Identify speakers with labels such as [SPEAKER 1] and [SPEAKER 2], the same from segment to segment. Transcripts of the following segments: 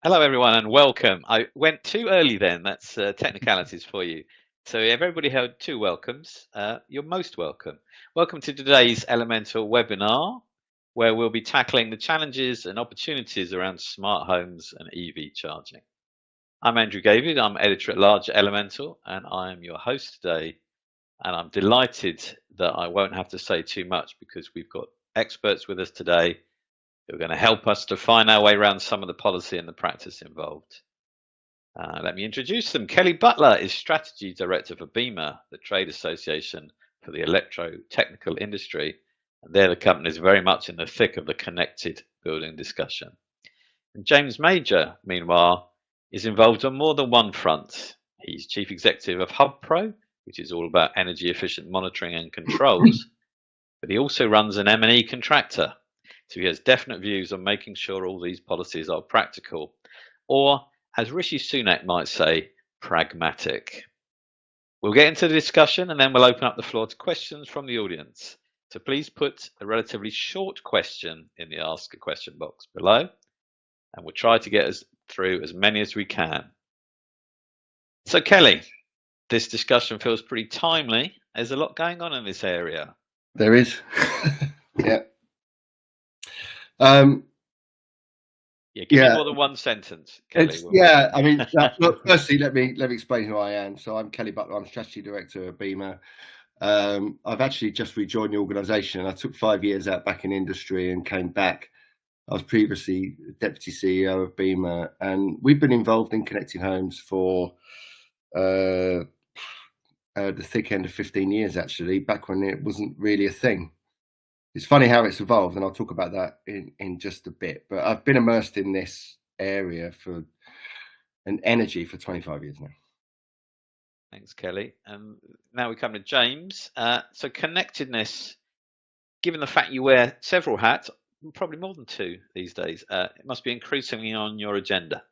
[SPEAKER 1] Hello, everyone, and welcome. I went too early then. That's technicalities for you. So, if everybody heard two welcomes, you're most welcome. Welcome to today's Elemental webinar, where we'll be tackling the challenges and opportunities around smart homes and EV charging. I'm Andrew David. I'm editor at large at Elemental, and I am your host today. And I'm delighted that I won't have to say too much because we've got experts with us today who are going to help us to find our way around some of the policy and the practice involved. Let me introduce them. Kelly Butler is Strategy Director for BEMA, the trade association for the electro-technical industry. And they're the companies very much in the thick of the connected building discussion. And James Major, meanwhile, is involved on more than one front. He's Chief Executive of HubPro, which is all about energy efficient monitoring and controls. But he also runs an M&E contractor. So he has definite views on making sure all these policies are practical, or as Rishi Sunak might say, pragmatic. We'll get into the discussion and then we'll open up the floor to questions from the audience. So please put a relatively short question in the ask a question box below, and we'll try to get through as many as we can. So Kelly, this discussion feels pretty timely. There's a lot going on in this area.
[SPEAKER 2] There is. Yeah.
[SPEAKER 1] Give me more than one sentence, Kelly.
[SPEAKER 2] I mean, look, firstly, let me explain who I am. So I'm Kelly Butler. I'm Strategy Director at BEMA. I've actually just rejoined the organisation. I took 5 years out back in industry and came back. I was previously Deputy CEO of BEMA, and we've been involved in connecting homes for the thick end of 15 years, actually, back when it wasn't really a thing. It's funny how it's evolved, and I'll talk about that in just a bit. But I've been immersed in this area for an energy for 25 years now.
[SPEAKER 1] Thanks, Kelly. Now we come to James. So connectedness, given the fact you wear several hats, probably more than two these days, it must be increasingly on your agenda.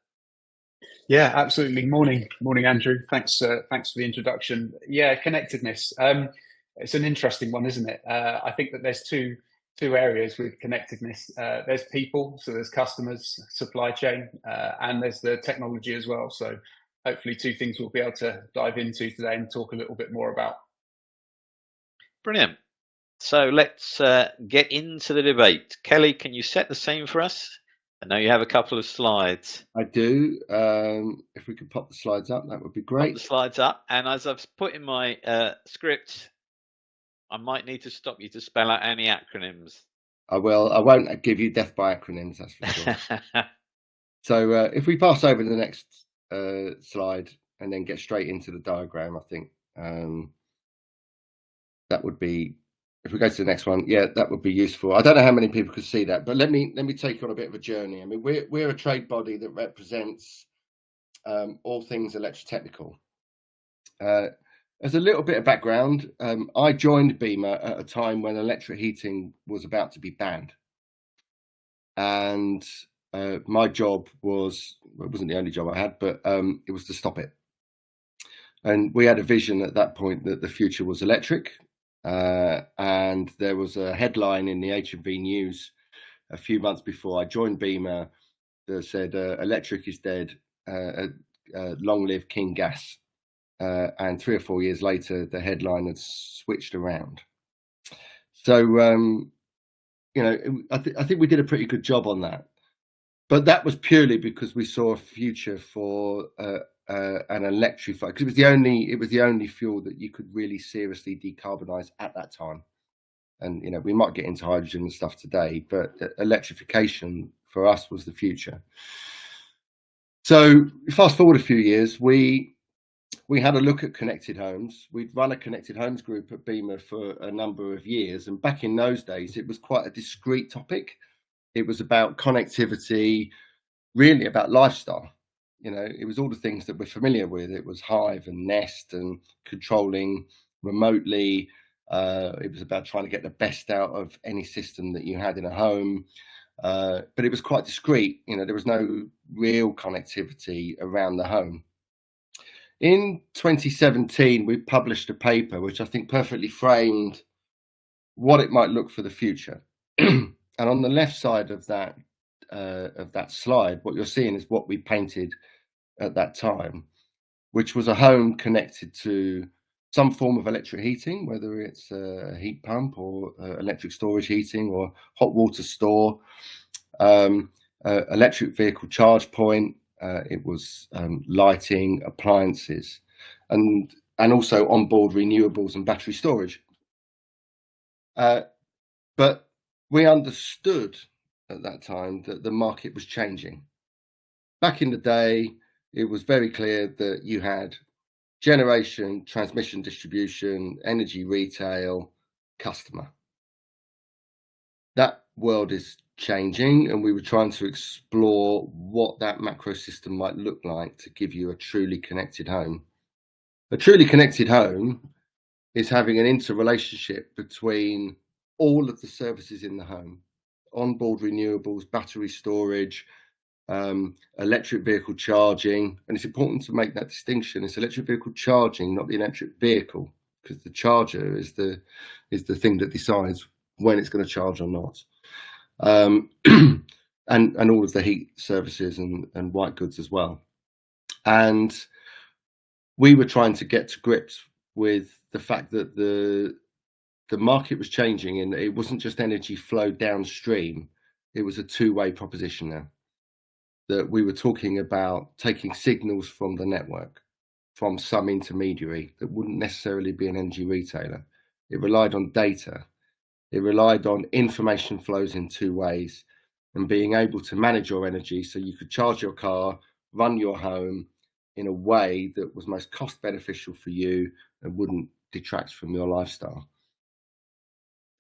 [SPEAKER 3] Yeah, absolutely. Morning, Andrew. Thanks for the introduction. Yeah, connectedness. It's an interesting one, isn't it? I think that there's two areas with connectedness. There's people, so there's customers, supply chain, and there's the technology as well. So hopefully two things we'll be able to dive into today and talk a little bit more about.
[SPEAKER 1] Brilliant. So let's get into the debate. Kelly, can you set the scene for us? I know you have a couple of slides.
[SPEAKER 2] I do. If we could pop the slides up, that would be great.
[SPEAKER 1] Pop the slides up. And as I've put in my script, I might need to stop you to spell out any acronyms.
[SPEAKER 2] I will. I won't give you death by acronyms, that's for sure. So if we pass over to the next slide and then get straight into the diagram, I think that would be, if we go to the next one, yeah, that would be useful. I don't know how many people could see that, but let me take you on a bit of a journey. I mean, we're a trade body that represents all things electrotechnical. As a little bit of background, I joined BEMA at a time when electric heating was about to be banned. And my job was, well, it wasn't the only job I had, but it was to stop it. And we had a vision at that point that the future was electric. And there was a headline in the H&V News a few months before I joined BEMA that said, electric is dead, long live King Gas. And 3 or 4 years later, the headline had switched around. So, I think we did a pretty good job on that. But that was purely because we saw a future for an electrified, because it was the only fuel that you could really seriously decarbonize at that time. And we might get into hydrogen and stuff today, but electrification for us was the future. So fast forward a few years, we had a look at connected homes. We'd run a connected homes group at BEMA for a number of years. And back in those days, it was quite a discrete topic. It was about connectivity, really about lifestyle. It was all the things that we're familiar with. It was Hive and Nest and controlling remotely. It was about trying to get the best out of any system that you had in a home. But it was quite discrete. There was no real connectivity around the home. In 2017, we published a paper which I think perfectly framed what it might look for the future. And on the left side of that slide, what you're seeing is what we painted at that time, which was a home connected to some form of electric heating, whether it's a heat pump or electric storage heating or hot water store, electric vehicle charge point. It was lighting, appliances, and also onboard renewables and battery storage. But we understood at that time that the market was changing. Back in the day, it was very clear that you had generation, transmission, distribution, energy retail, customer. That world is changing, and we were trying to explore what that macro system might look like to give you a truly connected home. A truly connected home is having an interrelationship between all of the services in the home: onboard renewables, battery storage, electric vehicle charging. And it's important to make that distinction. It's electric vehicle charging, not the electric vehicle, because the charger is the thing that decides when it's going to charge or not. And all of the heat services and white goods as well. And we were trying to get to grips with the fact that the market was changing, and it wasn't just energy flow downstream. It was a two-way proposition now. That we were talking about taking signals from the network, from some intermediary that wouldn't necessarily be an energy retailer. It relied on data. It relied on information flows in two ways, and being able to manage your energy so you could charge your car, run your home in a way that was most cost beneficial for you and wouldn't detract from your lifestyle.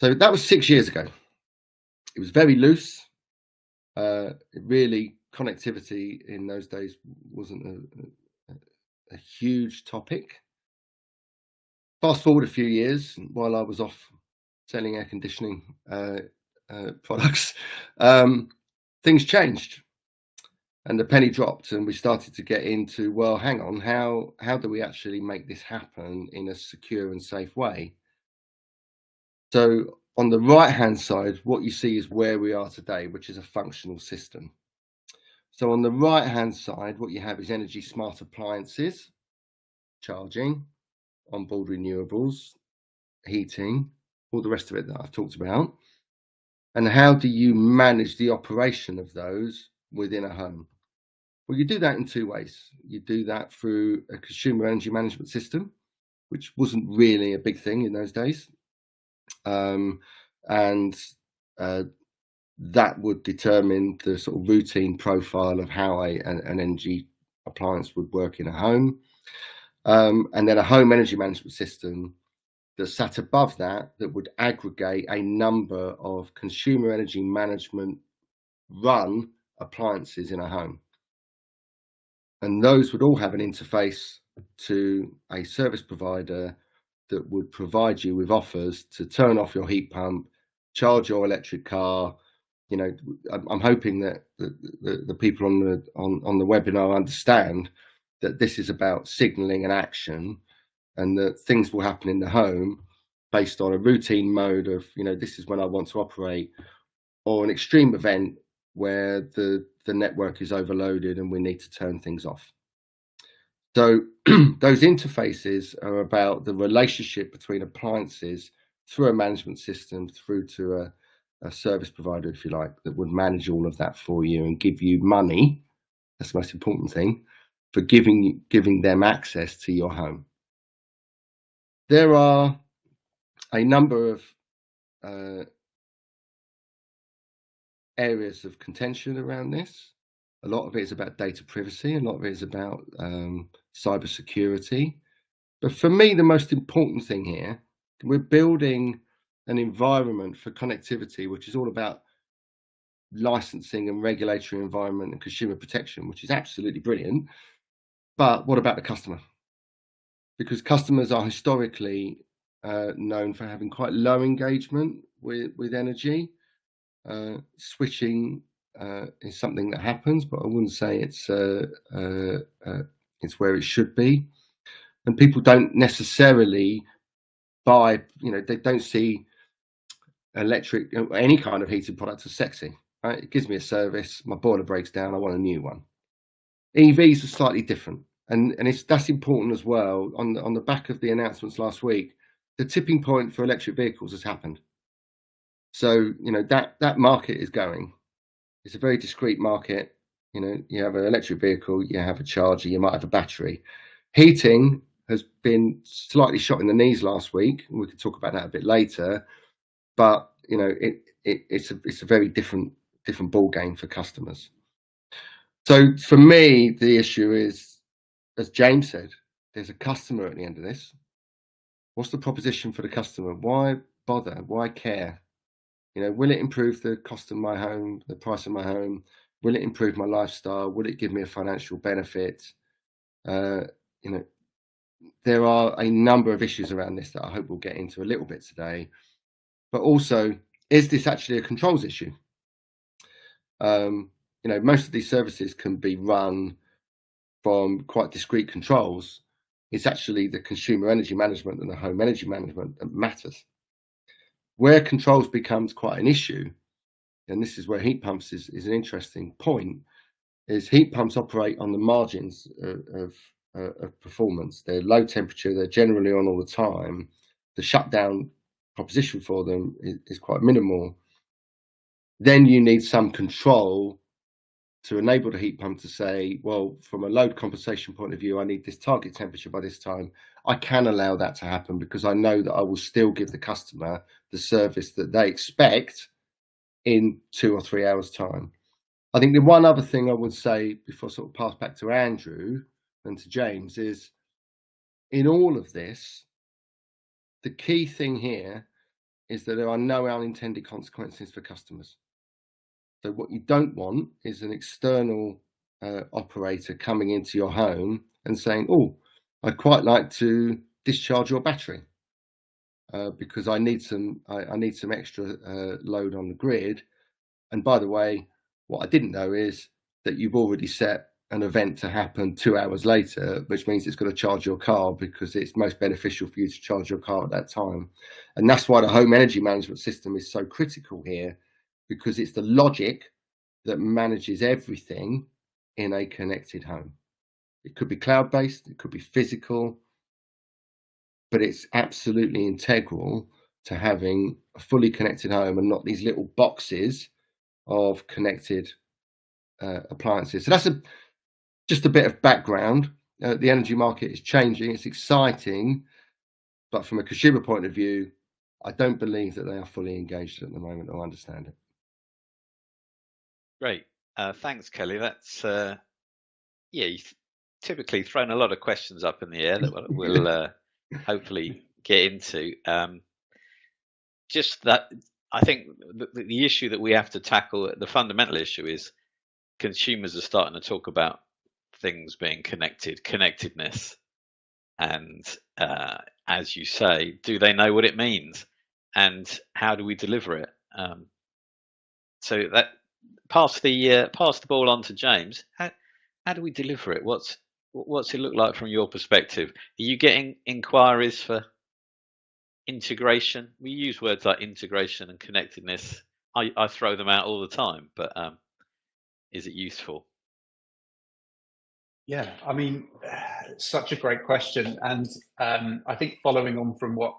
[SPEAKER 2] So that was 6 years ago. It was very loose. Connectivity in those days wasn't a huge topic. Fast forward a few years, while I was off selling air conditioning products, things changed, and the penny dropped, and we started to get into, well, hang on, how do we actually make this happen in a secure and safe way? So on the right-hand side, what you see is where we are today, which is a functional system. So on the right-hand side, what you have is energy smart appliances, charging, onboard renewables, heating, all the rest of it that I've talked about. And how do you manage the operation of those within a home? Well, you do that in two ways. You do that through a consumer energy management system, which wasn't really a big thing in those days. That would determine the sort of routine profile of how an energy appliance would work in a home. And then a home energy management system that sat above that would aggregate a number of consumer energy management run appliances in a home. And those would all have an interface to a service provider that would provide you with offers to turn off your heat pump, charge your electric car. You know, I'm hoping that the people on the webinar understand that this is about signaling an action, and that things will happen in the home based on a routine mode of, you know, this is when I want to operate, or an extreme event where the network is overloaded and we need to turn things off. So those interfaces are about the relationship between appliances through a management system through to a service provider, if you like, that would manage all of that for you and give you money. That's the most important thing, for giving them access to your home. There are a number of areas of contention around this. A lot of it is about data privacy, a lot of it is about cyber security. But for me, the most important thing here, we're building an environment for connectivity, which is all about licensing and regulatory environment and consumer protection, which is absolutely brilliant. But what about the customer? Because customers are historically known for having quite low engagement with energy. Switching is something that happens, but I wouldn't say it's where it should be. And people don't necessarily buy, you know, they don't see electric, any kind of heating product as sexy. right? It gives me a service. My boiler breaks down. I want a new one. EVs are slightly different, and that's important as well. On the back of the announcements last week, the tipping point for electric vehicles has happened. So that market is going. It's a very discrete market. You have an electric vehicle, you have a charger, you might have a battery. Heating has been slightly shot in the knees last week, and we can talk about that a bit later. But it's a very different ball game for customers. So for me, the issue is, as James said, there's a customer at the end of this. What's the proposition for the customer? Why bother? Why care? Will it improve the cost of my home, the price of my home? Will it improve my lifestyle? Will it give me a financial benefit? There are a number of issues around this that I hope we'll get into a little bit today. But also, is this actually a controls issue? Most of these services can be run from quite discrete controls. It's actually the consumer energy management and the home energy management that matters. Where controls becomes quite an issue, and this is where heat pumps is an interesting point, is heat pumps operate on the margins of performance. They're low temperature, they're generally on all the time. The shutdown proposition for them is quite minimal. Then you need some control to enable the heat pump to say, well, from a load compensation point of view, I need this target temperature by this time. I can allow that to happen because I know that I will still give the customer the service that they expect in 2 or 3 hours' time. I think the one other thing I would say before I sort of pass back to Andrew and to James is, in all of this, the key thing here is that there are no unintended consequences for customers. So what you don't want is an external operator coming into your home and saying, oh, I'd quite like to discharge your battery because I need some extra load on the grid. And by the way, what I didn't know is that you've already set an event to happen 2 hours later, which means it's going to charge your car because it's most beneficial for you to charge your car at that time. And that's why the home energy management system is so critical here, because it's the logic that manages everything in a connected home. It could be cloud-based, it could be physical, but it's absolutely integral to having a fully connected home and not these little boxes of connected appliances. So that's just a bit of background. The energy market is changing, it's exciting, but from a consumer point of view, I don't believe that they are fully engaged at the moment or understand it.
[SPEAKER 1] Great. Thanks, Kelly. That's you've typically thrown a lot of questions up in the air that we'll hopefully get into. Just that, I think the issue that we have to tackle, the fundamental issue, is consumers are starting to talk about things being connectedness, and as you say, do they know what it means, and how do we deliver it? So that pass the ball on to James. How do we deliver it? What's it look like from your perspective? Are you getting inquiries for integration? We use words like integration and connectedness. I throw them out all the time, but is it useful?
[SPEAKER 3] Yeah, I mean, such a great question. And I think following on from what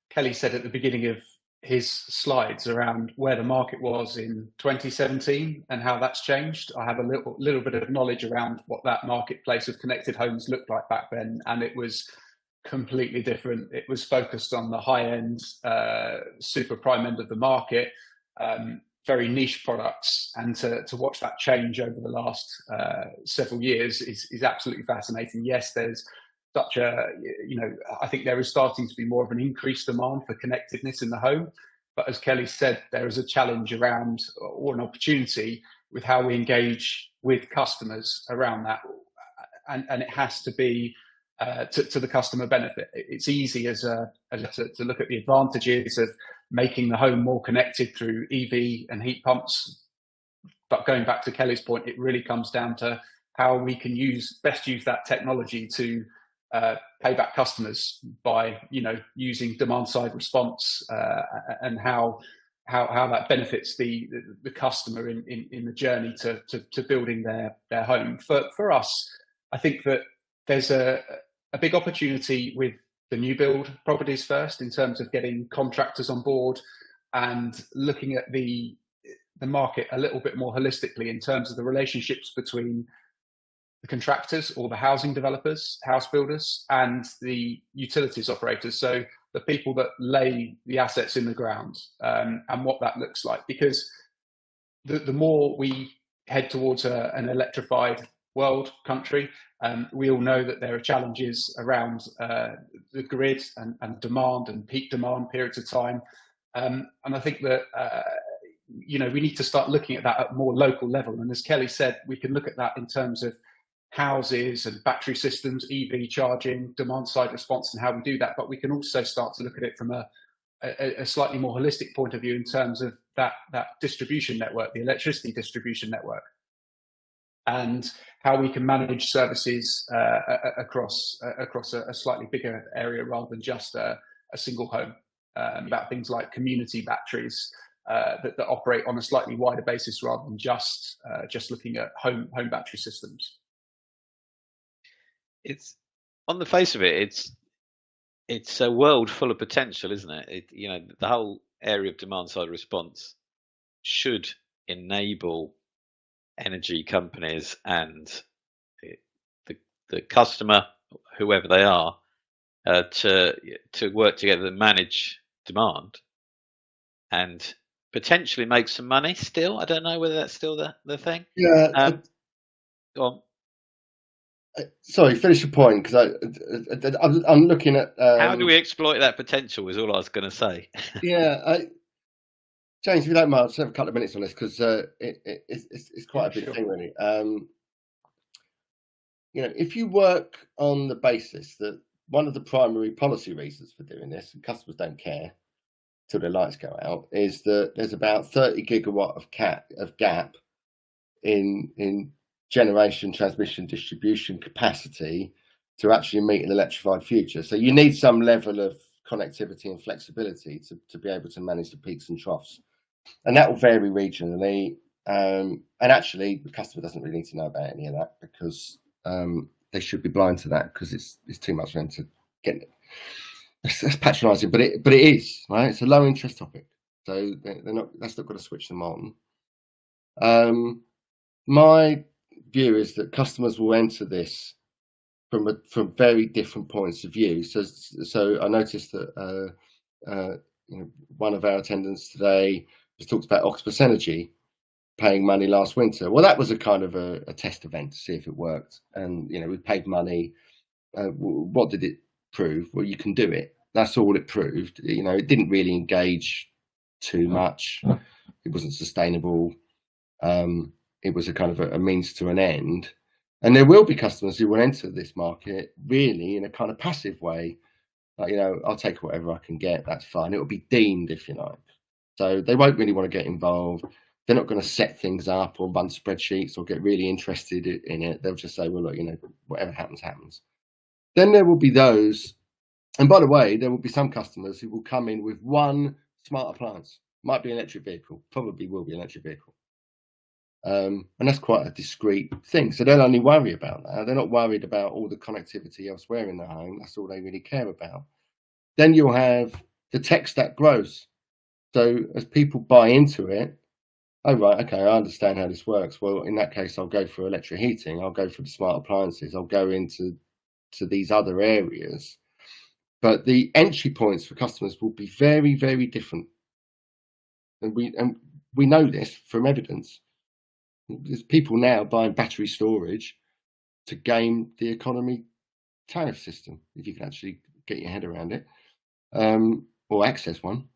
[SPEAKER 3] Kelly said at the beginning of his slides around where the market was in 2017 and how that's changed, I have a little bit of knowledge around what that marketplace of connected homes looked like back then, and it was completely different. It was focused on the high end, super prime end of the market, very niche products, and to watch that change over the last several years is absolutely fascinating. Yes, there's such a, I think there is starting to be more of an increased demand for connectedness in the home. But as Kelly said, there is a challenge around, or an opportunity with how we engage with customers around that. And it has to be to the customer benefit. It's easy to look at the advantages of making the home more connected through EV and heat pumps. But going back to Kelly's point, it really comes down to how we can best use that technology to pay back customers by using demand side response and how how that benefits the customer in the journey to building their home. For us, I think that there's a big opportunity with the new build properties first, in terms of getting contractors on board and looking at the market a little bit more holistically in terms of the relationships between the contractors or the housing developers, house builders, and the utilities operators. So the people that lay the assets in the ground, and what that looks like. Because the more we head towards an electrified world, country, we all know that there are challenges around the grid and demand and peak demand periods of time. And I think that we need to start looking at that at a more local level. And as Kelly said, we can look at that in terms of houses and battery systems, EV charging, demand side response, and how we do that. But we can also start to look at it from a slightly more holistic point of view in terms of that distribution network, the electricity distribution network, and how we can manage services across a slightly bigger area rather than just a single home. About things like community batteries that operate on a slightly wider basis rather than just looking at home battery systems.
[SPEAKER 1] It's, on the face of it, it's a world full of potential, isn't it? The whole area of demand side response should enable energy companies and the customer, whoever they are, to work together and manage demand and potentially make some money. Still, I don't know whether that's still the thing.
[SPEAKER 2] Yeah.
[SPEAKER 1] Go on.
[SPEAKER 2] Sorry, finish your point, because I'm looking at
[SPEAKER 1] how do we exploit that potential is all I was going to say.
[SPEAKER 2] Yeah, James, if you don't mind, I'll just have a couple of minutes on this, because it's quite a big thing, really. If you work on the basis that one of the primary policy reasons for doing this, and customers don't care till their lights go out, is that there's about 30 gigawatt of gap in generation, transmission, distribution capacity to actually meet an electrified future. So you need some level of connectivity and flexibility to be able to manage the peaks and troughs, and that will vary regionally. And actually, the customer doesn't really need to know about any of that, because they should be blind to that, because it's too much for them to get it. That's patronising, but it is, right. It's a low interest topic, so that's not going to switch them on. My view is that customers will enter this from very different points of view. So I noticed that one of our attendants today has talked about Octopus Energy paying money last winter. Well, that was a kind of a test event to see if it worked, and we paid money. What did it prove? Well, you can do it. That's all it proved. It didn't really engage too much. It wasn't sustainable. It was a kind of a means to an end. And there will be customers who will enter this market really in a kind of passive way. Like, I'll take whatever I can get. That's fine. It will be deemed, if you like. So they won't really want to get involved. They're not going to set things up or run spreadsheets or get really interested in it. They'll just say, well, look, whatever happens, happens. Then there will be those, and by the way, there will be some customers who will come in with one smart appliance. Might be an electric vehicle, probably will be an electric vehicle. And that's quite a discrete thing. So they'll only worry about that. They're not worried about all the connectivity elsewhere in the home. That's all they really care about. Then you'll have the tech stack grows. So as people buy into it, oh, right, okay, I understand how this works. Well, in that case, I'll go for electric heating. I'll go for the smart appliances. I'll go into these other areas. But the entry points for customers will be very, very different. And we know this from evidence. There's people now buying battery storage to game the economy tariff system, if you can actually get your head around it, or access one.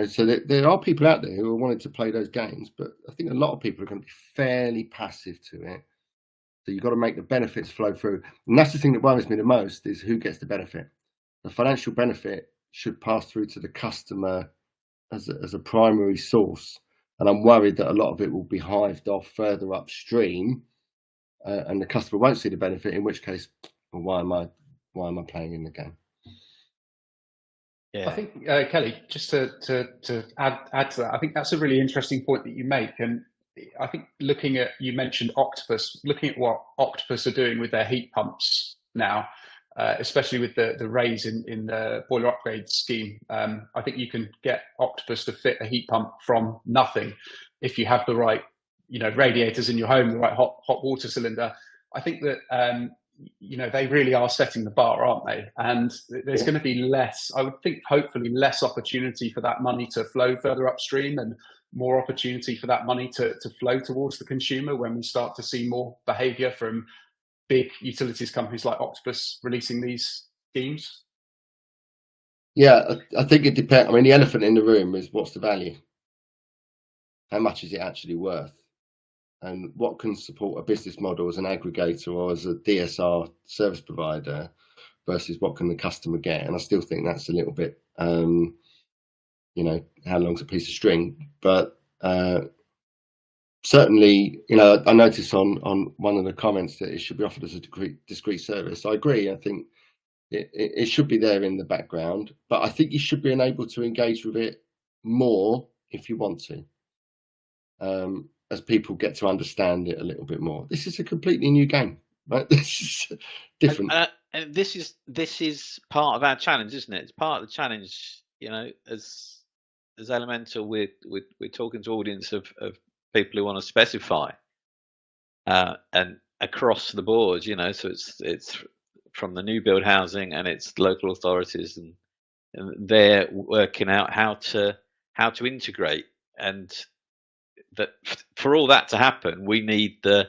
[SPEAKER 2] So there are people out there who are wanting to play those games, but I think a lot of people are going to be fairly passive to it. So you've got to make the benefits flow through. And that's the thing that worries me the most, is who gets the benefit. The financial benefit should pass through to the customer as a primary source. And I'm worried that a lot of it will be hived off further upstream, and the customer won't see the benefit, in which case, well, why am I playing in the game?
[SPEAKER 3] I think Kelly, just to add to that, I think that's a really interesting point that you make, and I think you mentioned Octopus, looking at what Octopus are doing with their heat pumps now, especially with the raise in the boiler upgrade scheme. I think you can get Octopus to fit a heat pump from nothing if you have the right, radiators in your home, the right hot water cylinder. I think that they really are setting the bar, aren't they? And there's going to be less, I would think, hopefully less opportunity for that money to flow further upstream, and more opportunity for that money to flow towards the consumer when we start to see more behavior from big utilities companies like Octopus releasing these schemes.
[SPEAKER 2] Yeah, I think it depends. I mean, the elephant in the room is, what's the value? How much is it actually worth? And what can support a business model as an aggregator or as a DSR service provider versus what can the customer get? And I still think that's a little bit, how long's a piece of string? But certainly, I noticed on one of the comments that it should be offered as a discrete service. I agree. I think it should be there in the background, but I think you should be able to engage with it more if you want to. As people get to understand it a little bit more. This is a completely new game, right? This is different.
[SPEAKER 1] And this is part of our challenge, isn't it? It's part of the challenge, as Elemental, we're talking to audience of people who want to specify, and across the board, so it's from the new build housing, and it's local authorities, and they're working out how to integrate. And that for all that to happen, we need the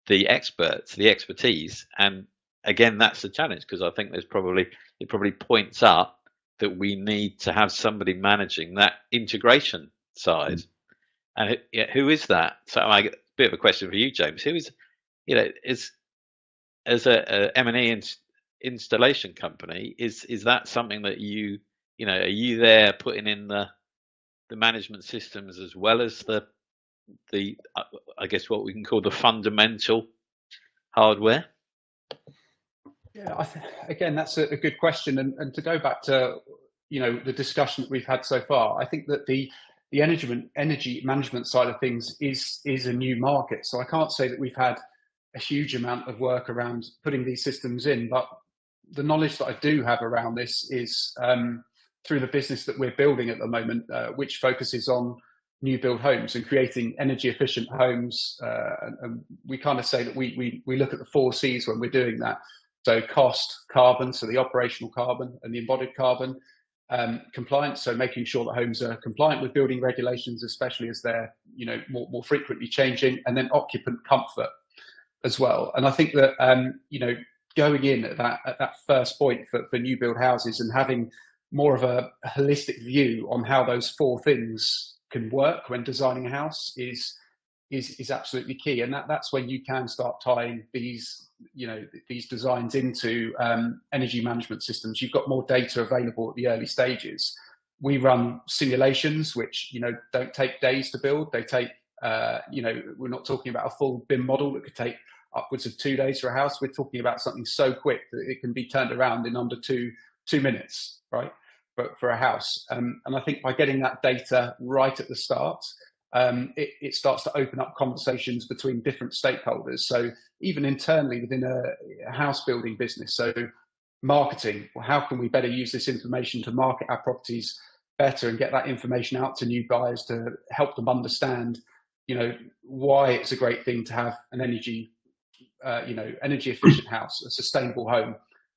[SPEAKER 1] experts, the expertise, and again, that's the challenge, because I think it probably points up that we need to have somebody managing that integration side. And who is that? So I get a bit of a question for you, James. Who is, as a M&E installation company, is that something that are you there putting in the management systems as well as the I guess what we can call the fundamental hardware?
[SPEAKER 3] Yeah, again, that's a good question, and to go back to the discussion that we've had so far, I think that the energy management side of things is a new market. So I can't say that we've had a huge amount of work around putting these systems in, but the knowledge that I do have around this is through the business that we're building at the moment, which focuses on new build homes and creating energy efficient homes. And we kind of say that we look at the 4 C's when we're doing that. So cost, carbon, so the operational carbon and the embodied carbon, compliance, so making sure that homes are compliant with building regulations, especially as they're more frequently changing, and then occupant comfort as well. And I think that going in at that first point for new build houses and having more of a holistic view on how those 4 things can work when designing a house is absolutely key. And that's when you can start tying these designs into energy management systems. You've got more data available at the early stages. We run simulations which don't take days to build. They take we're not talking about a full BIM model that could take upwards of 2 days for a house. We're talking about something so quick that it can be turned around in under two minutes, right? But for a house, and I think by getting that data right at the start, it starts to open up conversations between different stakeholders. So even internally within a house building business, so marketing, how can we better use this information to market our properties better and get that information out to new buyers to help them understand, why it's a great thing to have an energy efficient house, a sustainable home.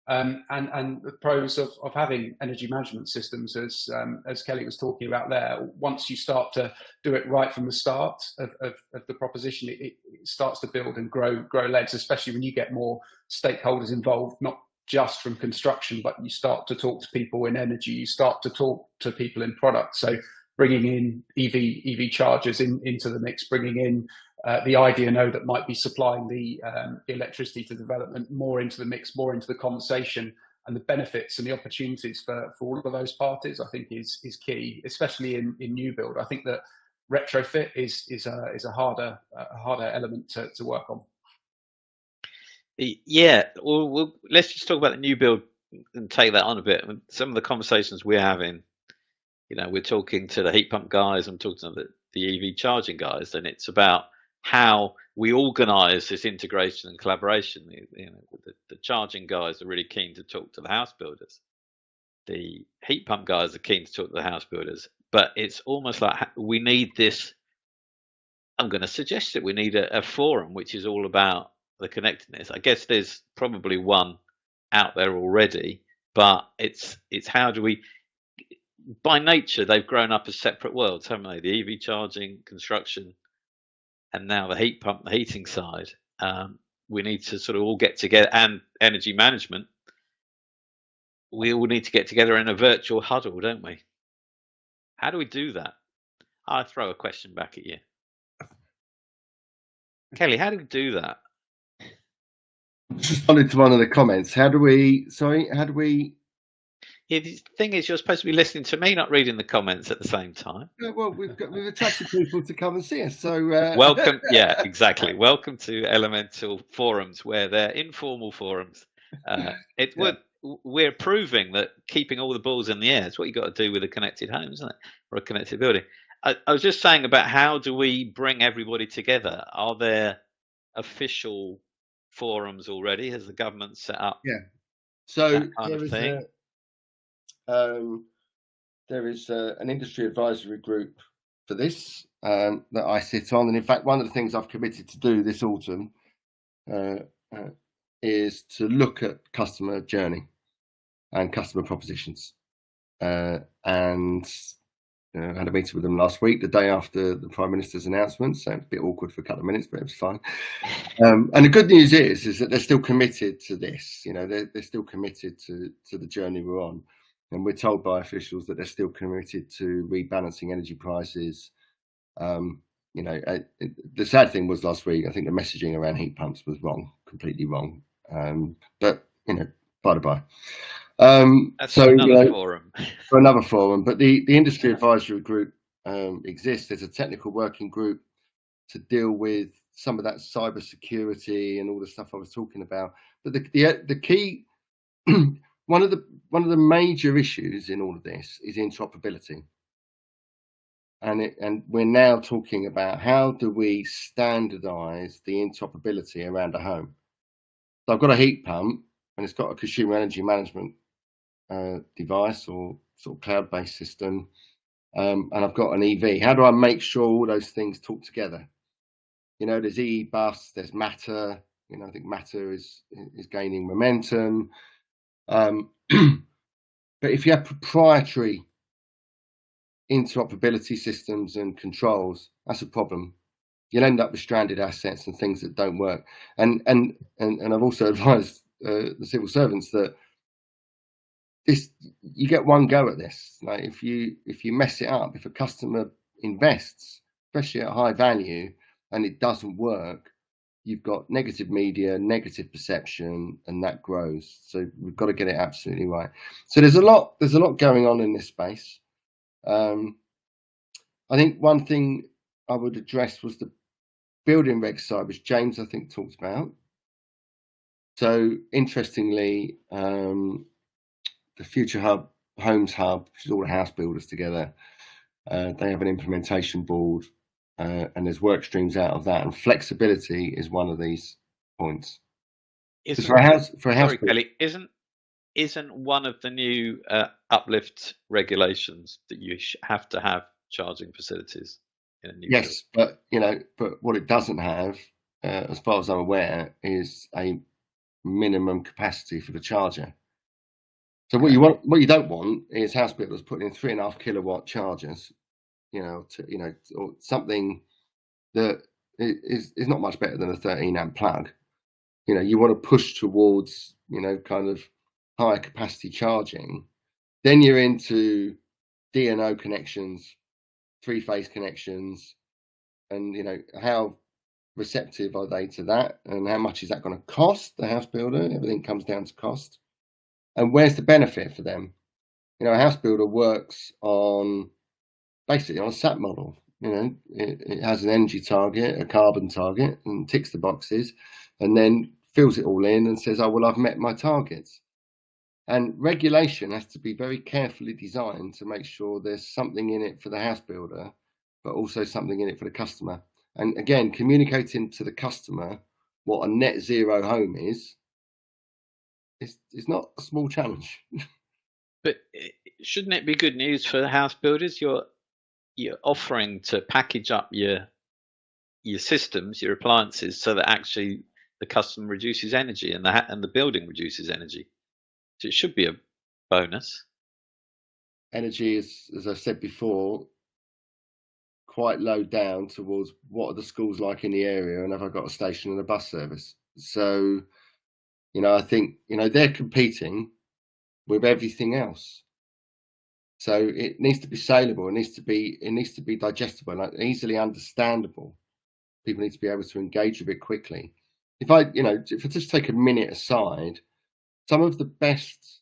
[SPEAKER 3] And the pros of having energy management systems, as Kelly was talking about there. Once you start to do it right from the start of the proposition, it starts to build and grow legs, especially when you get more stakeholders involved, not just from construction, but you start to talk to people in energy, you start to talk to people in product. So bringing in EV chargers into the mix, bringing in the IDNO that might be supplying the electricity to development more into the mix, more into the conversation, and the benefits and the opportunities for all of those parties, I think is key, especially in new build. I think that retrofit is a harder element to work on.
[SPEAKER 1] Yeah, well, let's just talk about the new build and take that on a bit. Some of the conversations we're having, we're talking to the heat pump guys, I'm talking to the EV charging guys, and it's about how we organise this integration and collaboration. The charging guys are really keen to talk to the house builders. The heat pump guys are keen to talk to the house builders, but it's almost like we need this. I'm going to suggest that we need a forum which is all about the connectedness. I guess there's probably one out there already, but it's how do we? By nature, they've grown up as separate worlds, haven't they? The EV charging, construction, and now the heat pump, the heating side. We need to sort of all get together, and energy management. We all need to get together in a virtual huddle, don't we? How do we do that? I'll throw a question back at you. Kelly, how do we do that?
[SPEAKER 2] Responding to one of the comments, how do we?
[SPEAKER 1] Yeah, the thing is, you're supposed to be listening to me, not reading the comments at the same time.
[SPEAKER 2] Well, we've attracted people to come and see us. So
[SPEAKER 1] welcome. Yeah, exactly. Welcome to Elemental Forums, where they're informal forums. We're proving that keeping all the balls in the air is what you got to do with a connected home, isn't it, or a connected building. I was just saying about how do we bring everybody together? Are there official forums already? Has the government set up?
[SPEAKER 2] Yeah. So
[SPEAKER 1] that kind of thing?
[SPEAKER 2] There is an industry advisory group for this that I sit on, and in fact, one of the things I've committed to do this autumn is to look at customer journey and customer propositions. And I had a meeting with them last week, the day after the Prime Minister's announcement, so it's a bit awkward for a couple of minutes, but it was fine. And the good news is that they're still committed to this. They're still committed to the journey we're on. And we're told by officials that they're still committed to rebalancing energy prices. The sad thing was last week, I think the messaging around heat pumps was wrong, completely wrong. But by the by.
[SPEAKER 1] That's so another forum.
[SPEAKER 2] For another forum, but the industry advisory group exists. There's a technical working group to deal with some of that cyber security and all the stuff I was talking about. But the key, one of the major issues in all of this is interoperability, and we're now talking about how do we standardize the interoperability around a home. So I've got a heat pump and it's got a consumer energy management device or sort of cloud-based system, and I've got an EV. How do I make sure all those things talk together? There's EE-Bus, there's Matter. I think Matter is gaining momentum. But if you have proprietary interoperability systems and controls, that's a problem. You'll end up with stranded assets and things that don't work. And I've also advised the civil servants that you get one go at this. Like if you mess it up, if a customer invests, especially at high value, and it doesn't work, you've got negative media, negative perception, and that grows. So we've got to get it absolutely right. So there's a lot going on in this space. I think one thing I would address was the building regs side, which James I think talked about. So interestingly, the Future Homes Hub, which is all the house builders together, they have an implementation board. And there's work streams out of that, and flexibility is one of these points. For a house
[SPEAKER 1] Kelly, isn't one of the new uplift regulations that you have to have charging facilities in a new
[SPEAKER 2] yes, build? But what it doesn't have, as far as I'm aware, is a minimum capacity for the charger. So what you don't want is house builders putting in 3.5 kilowatt chargers. Or something that is not much better than a 13 amp plug. You want to push towards, kind of higher capacity charging. Then you're into DNO connections, 3-phase connections, and how receptive are they to that, and how much is that going to cost the house builder? Everything comes down to cost, and where's the benefit for them? A house builder works basically on a SAP model. It has an energy target, a carbon target, and ticks the boxes, and then fills it all in and says, "Oh well, I've met my targets." And regulation has to be very carefully designed to make sure there's something in it for the house builder, but also something in it for the customer. And again, communicating to the customer what a net zero home is not a small challenge.
[SPEAKER 1] But shouldn't it be good news for the house builders? You're offering to package up your systems, your appliances, so that actually the customer reduces energy and the building reduces energy. So it should be a bonus.
[SPEAKER 2] Energy is, as I said before, quite low down towards what are the schools like in the area, and have I got a station and a bus service? So, I think, they're competing with everything else. So it needs to be saleable. It needs to be digestible, like easily understandable. People need to be able to engage with it quickly. If I just take a minute aside, some of the best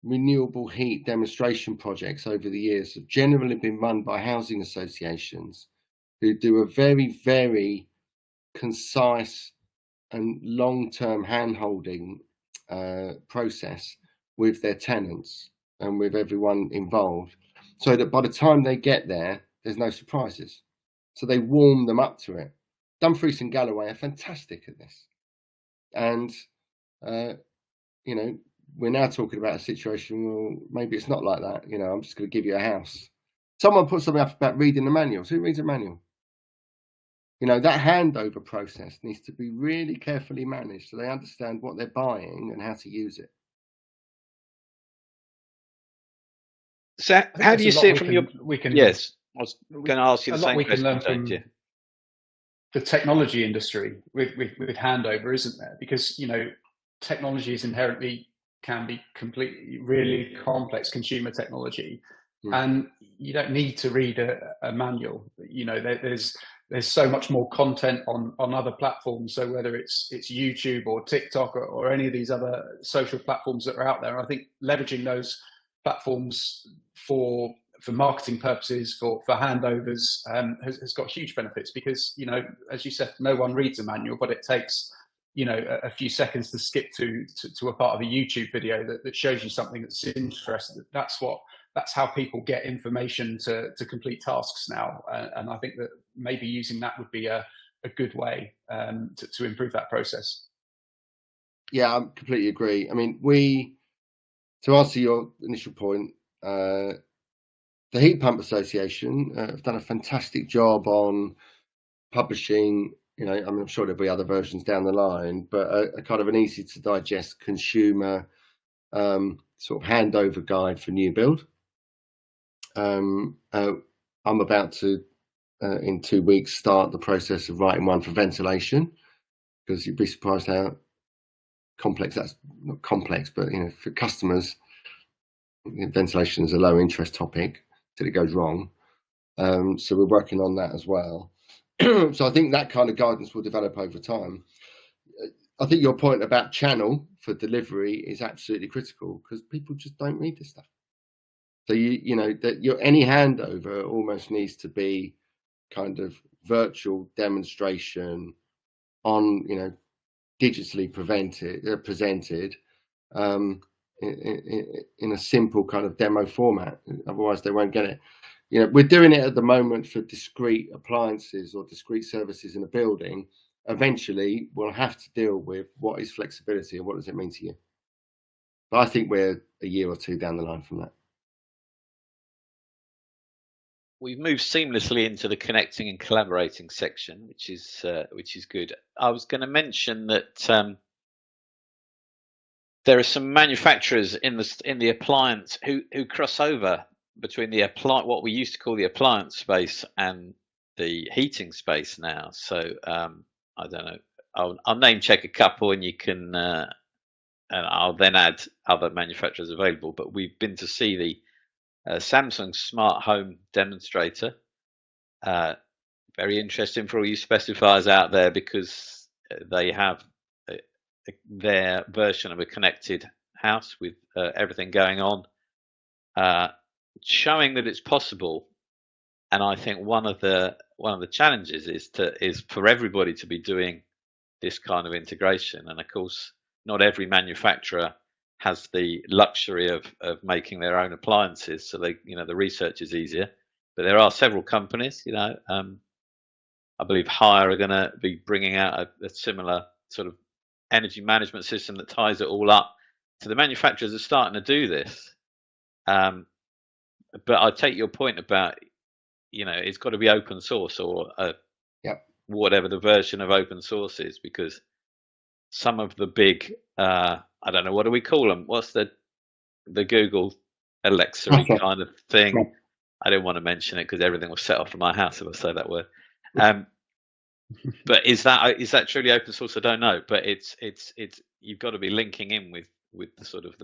[SPEAKER 2] renewable heat demonstration projects over the years have generally been run by housing associations who do a very, very concise and long-term hand-holding process with their tenants and with everyone involved, so that by the time they get there, there's no surprises. So they warm them up to it. Dumfries and Galloway are fantastic at this. And, we're now talking about a situation, well, maybe it's not like that. I'm just going to give you a house. Someone put something up about reading the manuals. Who reads a manual? That handover process needs to be really carefully managed so they understand what they're buying and how to use it.
[SPEAKER 1] So how do you see it from Yes, I was going to ask you the same question.
[SPEAKER 3] We can learn from the technology industry with handover, isn't there? Because, technology is inherently can be completely really complex consumer technology, and you don't need to read a manual. There's so much more content on other platforms. So whether it's YouTube or TikTok or any of these other social platforms that are out there, I think leveraging those platforms for marketing purposes, for handovers, has got huge benefits, because, as you said, no one reads a manual, but it takes, a few seconds to skip to a part of a YouTube video that shows you something that's interesting. That's how people get information to complete tasks now. And I think that maybe using that would be a good way to improve that process.
[SPEAKER 2] Yeah, I completely agree. I mean, to answer your initial point, the Heat Pump Association have done a fantastic job on publishing, I'm sure there'll be other versions down the line, but a kind of an easy to digest consumer sort of handover guide for new build. I'm about to, in 2 weeks, start the process of writing one for ventilation, because you'd be surprised how complex that's not complex, but for customers, ventilation is a low interest topic till it goes wrong. So we're working on that as well. So I think that kind of guidance will develop over time. I think your point about channel for delivery is absolutely critical, because people just don't read this stuff. So any handover almost needs to be kind of virtual demonstration on, digitally presented in a simple kind of demo format. Otherwise, they won't get it. We're doing it at the moment for discrete appliances or discrete services in a building. Eventually, we'll have to deal with what is flexibility and what does it mean to you. But I think we're a year or two down the line from that.
[SPEAKER 1] We've moved seamlessly into the connecting and collaborating section, which is good. I was going to mention that there are some manufacturers in the appliance who cross over between what we used to call the appliance space and the heating space now. So I don't know. I'll name check a couple, and you can, and I'll then add other manufacturers available. But we've been to see the Samsung Smart Home demonstrator. Very interesting for all you specifiers out there, because they have their version of a connected house with everything going on, showing that it's possible. And I think one of the challenges is for everybody to be doing this kind of integration. And of course, not every manufacturer has the luxury of making their own appliances, so they, the research is easier. But there are several companies, I believe Hire are going to be bringing out a similar sort of energy management system that ties it all up. So the manufacturers are starting to do this. But I take your point about, it's got to be open source, or whatever the version of open source is, because some of the big, I don't know, what do we call them? What's the Google Alexa kind of thing?
[SPEAKER 2] Yeah.
[SPEAKER 1] I don't want to mention it because everything will set off in my house if I say that word. But is that truly open source? I don't know. But it's you've got to be linking in with the sort of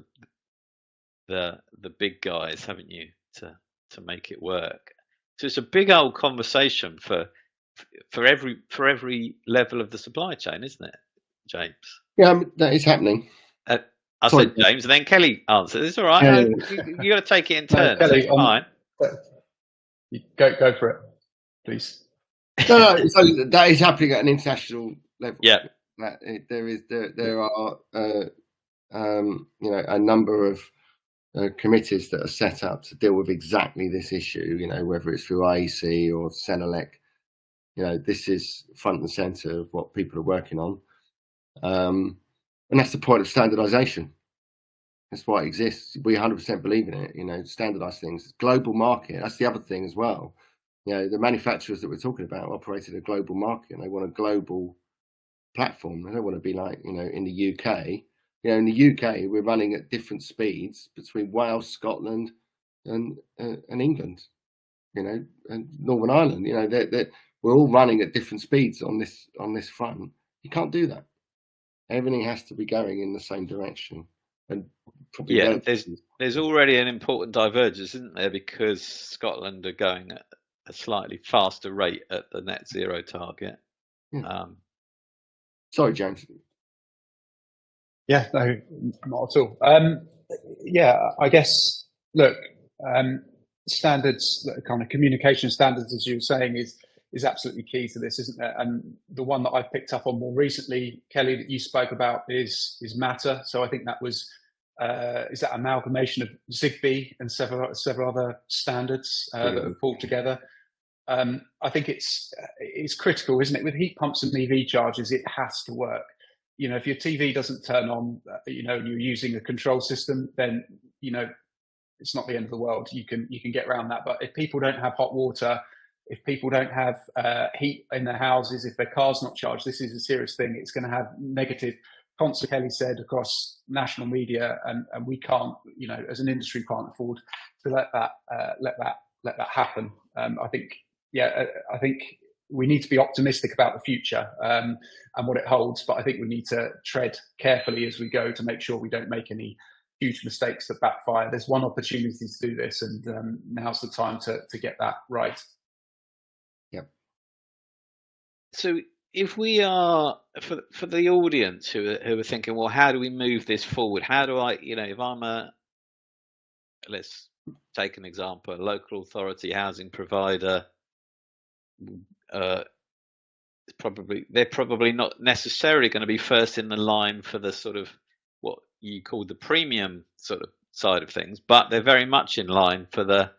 [SPEAKER 1] the big guys, haven't you, to make it work? So it's a big old conversation for every level of the supply chain, isn't it, James?
[SPEAKER 2] Yeah, that is happening.
[SPEAKER 1] I said James, and then Kelly answered. It's all right.
[SPEAKER 2] Yeah.
[SPEAKER 1] You got to take it in turn.
[SPEAKER 3] Kelly,
[SPEAKER 1] so it's fine.
[SPEAKER 3] Go for it, please.
[SPEAKER 2] No. So that is happening at an international level.
[SPEAKER 1] Yeah.
[SPEAKER 2] There are a number of committees that are set up to deal with exactly this issue. Whether it's through IEC or Senelec, this is front and center of what people are working on, and that's the point of standardization. That's why it exists. We 100% believe in it. Standardize things. Global market. That's the other thing as well. The manufacturers that we're talking about operate in a global market, and they want a global platform. They don't want to be like, in the UK. In the UK, we're running at different speeds between Wales, Scotland, and England. And Northern Ireland. We're all running at different speeds on this front. You can't do that. Everything has to be going in the same direction. And probably
[SPEAKER 1] there's already an important divergence, isn't there? Because Scotland are going at a slightly faster rate at the net zero target.
[SPEAKER 2] Yeah. Sorry, James.
[SPEAKER 3] Yeah, no, not at all. I guess, look, standards, kind of communication standards, as you were saying, is absolutely key to this, isn't it? And the one that I've picked up on more recently, Kelly, that you spoke about is Matter. So I think that was is that amalgamation of Zigbee and several other standards that are pulled together. I think it's critical, isn't it? With heat pumps and EV chargers, it has to work. If your TV doesn't turn on, and you're using a control system, then it's not the end of the world. You can get around that. But if people don't have hot water, if people don't have heat in their houses, if their car's not charged, this is a serious thing. It's going to have negative consequences, Kelly said, across national media, and we can't, as an industry, can't afford to let that happen. I think we need to be optimistic about the future and what it holds, but I think we need to tread carefully as we go to make sure we don't make any huge mistakes that backfire. There's one opportunity to do this, and now's the time to get that right.
[SPEAKER 2] Yep.
[SPEAKER 1] So if we are, for the audience who are thinking, well, how do we move this forward? How do I, if I'm let's take an example, a local authority housing provider, they're probably not necessarily going to be first in the line for the sort of what you call the premium sort of side of things, but they're very much in line for the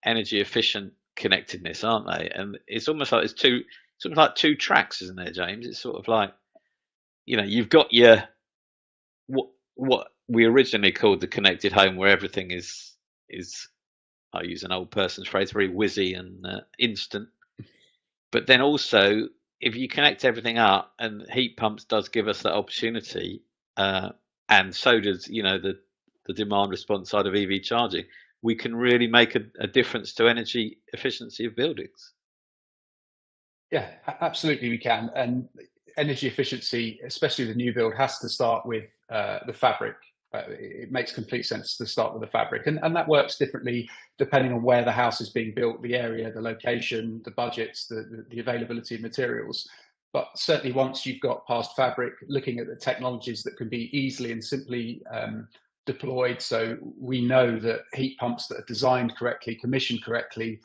[SPEAKER 1] energy efficient connectedness, aren't they? And it's almost like it's two tracks, isn't there, James? It's sort of like, you've got your what we originally called the connected home, where everything is I use an old person's phrase, very whizzy and instant. But then also, if you connect everything up, and heat pumps does give us that opportunity, and so does the demand response side of EV charging, we can really make a difference to energy efficiency of buildings.
[SPEAKER 3] Yeah, absolutely we can. And energy efficiency, especially the new build, has to start with the fabric. It makes complete sense to start with the fabric, and that works differently depending on where the house is being built, the area, the location, the budgets, the availability of materials. But certainly once you've got past fabric, looking at the technologies that can be easily and simply deployed. So we know that heat pumps that are designed correctly, commissioned correctly,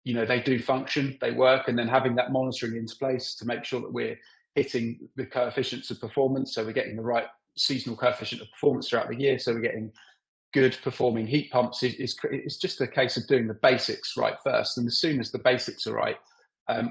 [SPEAKER 3] they do function, they work, and then having that monitoring into place to make sure that we're hitting the coefficients of performance, so we're getting the right seasonal coefficient of performance throughout the year, so we're getting good performing heat pumps. It's just a case of doing the basics right first, and as soon as the basics are right,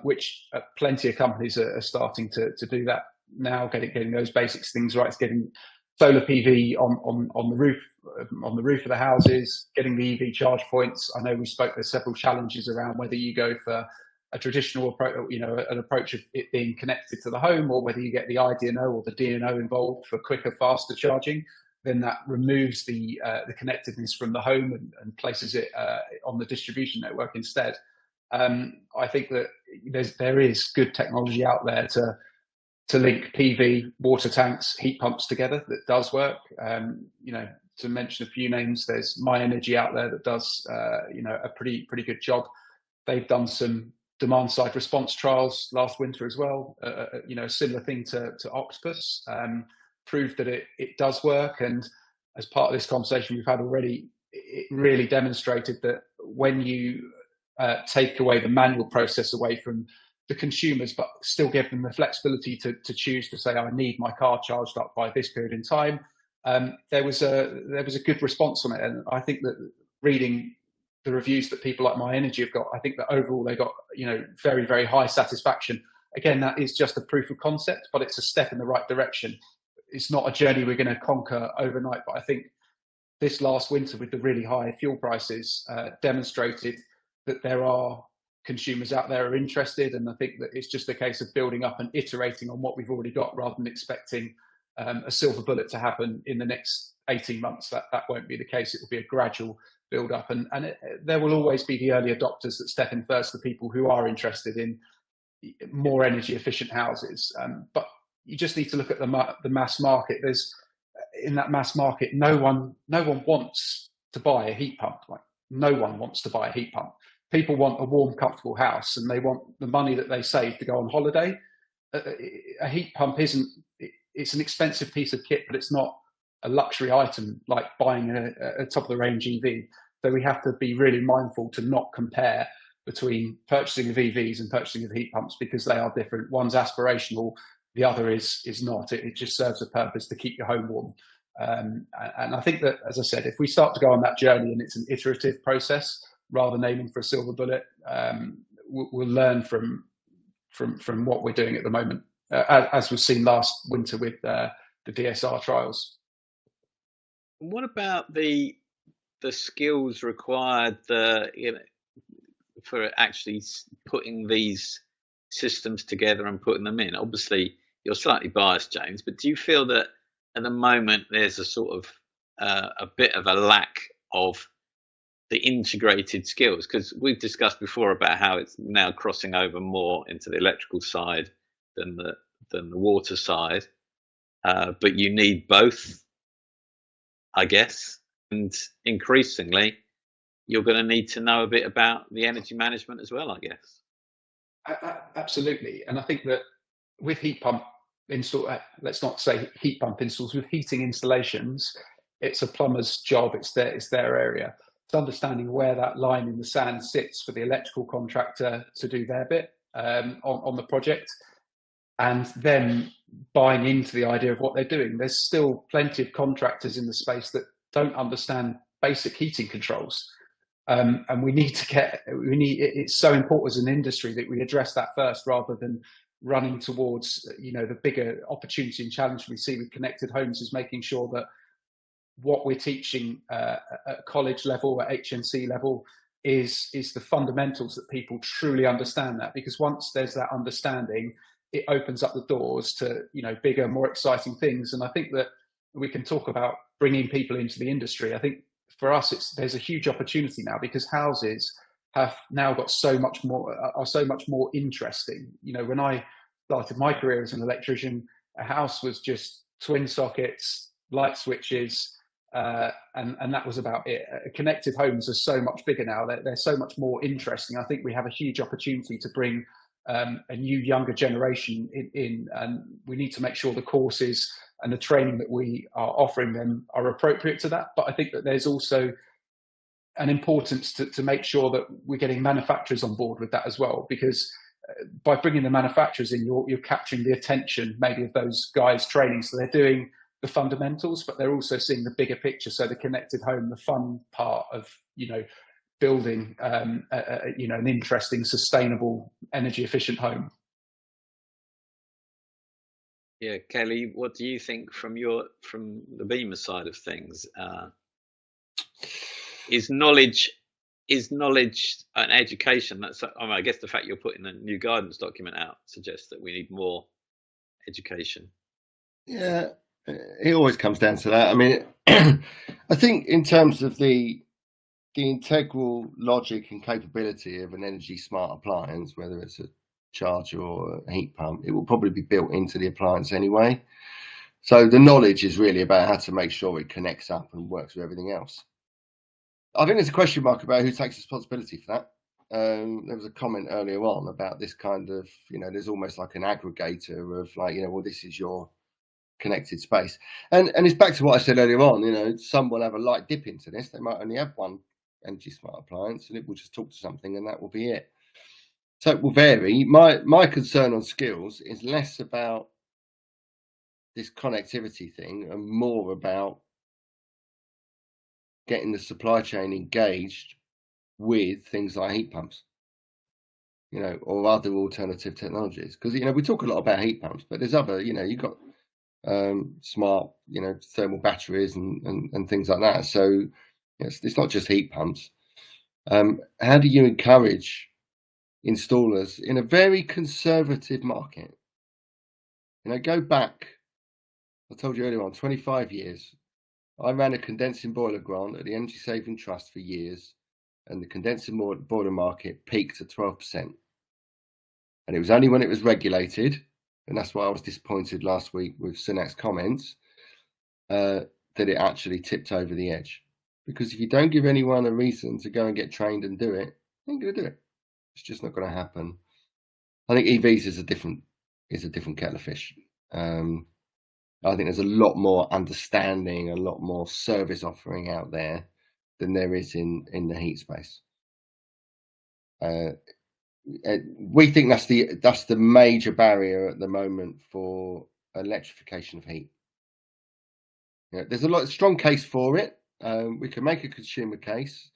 [SPEAKER 3] which plenty of companies are starting to do that now, getting those basics things right. It's getting solar PV on the roof of the houses, getting the EV charge points. I know we spoke, there's several challenges around whether you go for a traditional approach, an approach of it being connected to the home, or whether you get the IDNO or the DNO involved for quicker, faster charging. Then that removes the connectedness from the home and places it on the distribution network instead. I think that there is good technology out there to link PV, water tanks, heat pumps together that does work. To mention a few names, there's My Energy out there that does a pretty good job. They've done some demand side response trials last winter as well. A similar thing to Octopus. Proved that it does work, and as part of this conversation we've had already, it really demonstrated that when you take away the manual process away from the consumers, but still give them the flexibility to choose to say, I need my car charged up by this period in time, there was a good response on it. And I think that reading the reviews that people like My Energy have got, I think that overall they got very, very high satisfaction. Again, that is just a proof of concept, but it's a step in the right direction. It's not a journey we're going to conquer overnight, but I think this last winter with the really high fuel prices demonstrated that there are consumers out there who are interested, and I think that it's just a case of building up and iterating on what we've already got rather than expecting a silver bullet to happen in the next 18 months. That won't be the case. It will be a gradual build up, and there will always be the early adopters that step in first, the people who are interested in more energy efficient houses. But you just need to look at the mass market. In that mass market, no one wants to buy a heat pump. Like, no one wants to buy a heat pump. People want a warm, comfortable house, and they want the money that they save to go on holiday. A heat pump it's an expensive piece of kit, but it's not a luxury item like buying a top of the range EV. So we have to be really mindful to not compare between purchasing of EVs and purchasing of heat pumps, because they are different. One's aspirational, the other is not. It just serves a purpose to keep your home warm. And I think that, as I said, if we start to go on that journey and it's an iterative process rather than aiming for a silver bullet, we'll learn from what we're doing at the moment, as we've seen last winter with the DSR trials.
[SPEAKER 1] What about the skills required for actually putting these systems together and putting them in? Obviously, you're slightly biased, James, but do you feel that at the moment there's a sort of a bit of a lack of the integrated skills? Because we've discussed before about how it's now crossing over more into the electrical side than the water side, but you need both, I guess, and increasingly you're going to need to know a bit about the energy management as well, I guess.
[SPEAKER 3] Absolutely. And I think that with heat pump install, let's not say heat pump installs, with heating installations, it's a plumber's job. It's their area. It's understanding where that line in the sand sits for the electrical contractor to do their bit on the project, and then buying into the idea of what they're doing. There's still plenty of contractors in the space that don't understand basic heating controls. And it's so important as an industry that we address that first, rather than running towards, the bigger opportunity and challenge we see with connected homes is making sure that what we're teaching at college level, at HNC level, is the fundamentals, that people truly understand that. Because once there's that understanding, it opens up the doors to, bigger, more exciting things. And I think that we can talk about bringing people into the industry. I think for us, there's a huge opportunity now, because houses have now got so much more interesting. When I started my career as an electrician, a house was just twin sockets, light switches, and that was about it. Connected homes are so much bigger now. They're so much more interesting. I think we have a huge opportunity to bring a new, younger generation in, and we need to make sure the courses and the training that we are offering them are appropriate to that. But I think that there's also an importance to make sure that we're getting manufacturers on board with that as well, because by bringing the manufacturers in, you're capturing the attention maybe of those guys training. So they're doing the fundamentals, but they're also seeing the bigger picture. So the connected home, the fun part of, building, an interesting, sustainable, energy efficient home.
[SPEAKER 1] Yeah, Kelly, what do you think from the Beamer side of things? Is knowledge and education? I guess the fact you're putting a new guidance document out suggests that we need more education.
[SPEAKER 2] Yeah, it always comes down to that. I mean, I think in terms of the integral logic and capability of an energy smart appliance, whether it's a charger or a heat pump, it will probably be built into the appliance anyway. So the knowledge is really about how to make sure it connects up and works with everything else. I think there's a question mark about who takes responsibility for that. There was a comment earlier on about this kind of, there's almost like an aggregator of like, well, this is your connected space. And it's back to what I said earlier on, some will have a light dip into this. They might only have one energy smart appliance and it will just talk to something and that will be it. So it will vary. My concern on skills is less about this connectivity thing and more about getting the supply chain engaged with things like heat pumps, or other alternative technologies. Because, we talk a lot about heat pumps, but there's other, you've got smart, thermal batteries and things like that. So it's not just heat pumps. How do you encourage installers in a very conservative market? Go back, I told you earlier on, 25 years. I ran a condensing boiler grant at the Energy Saving Trust for years, and the condensing boiler market peaked at 12%. And it was only when it was regulated, and that's why I was disappointed last week with Sunak's comments, that it actually tipped over the edge. Because if you don't give anyone a reason to go and get trained and do it, they ain't going to do it. It's just not going to happen. I think EVs is a different kettle of fish. I think there's a lot more understanding, a lot more service offering out there than there is in the heat space. We think that's the major barrier at the moment for electrification of heat. There's a strong case for it. We can make a consumer case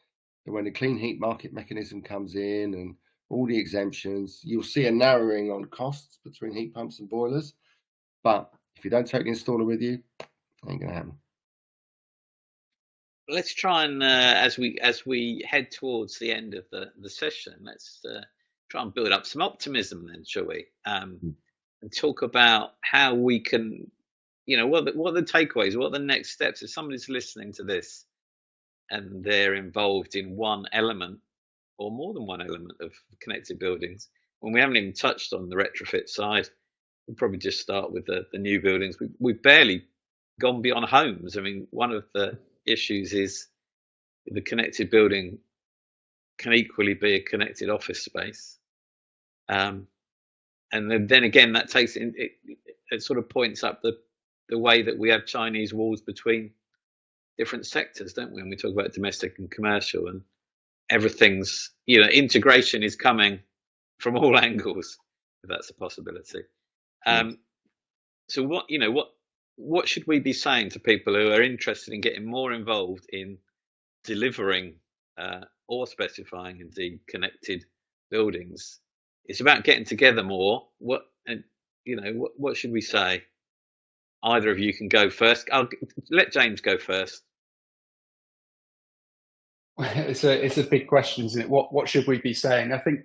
[SPEAKER 2] that when the clean heat market mechanism comes in and all the exemptions, you'll see a narrowing on costs between heat pumps and boilers. But if you don't take the installer with you, it ain't going to happen.
[SPEAKER 1] Let's try and, as we head towards the end of the session, let's try and build up some optimism then, shall we? And talk about how we can, what are the takeaways, what are the next steps? If somebody's listening to this and they're involved in one element or more than one element of connected buildings, when we haven't even touched on the retrofit side, we'll probably just start with the new buildings. We've barely gone beyond homes. I mean, one of the issues is the connected building can equally be a connected office space. And then again, that takes it sort of points up the way that we have Chinese walls between different sectors, don't we? And we talk about domestic and commercial, and everything's, integration is coming from all angles, if that's a possibility. So what should we be saying to people who are interested in getting more involved in delivering or specifying indeed connected buildings? It's about getting together more. What should we say? Either of you can go first. I'll let James go first.
[SPEAKER 3] It's a big question, isn't it? What should we be saying? I think,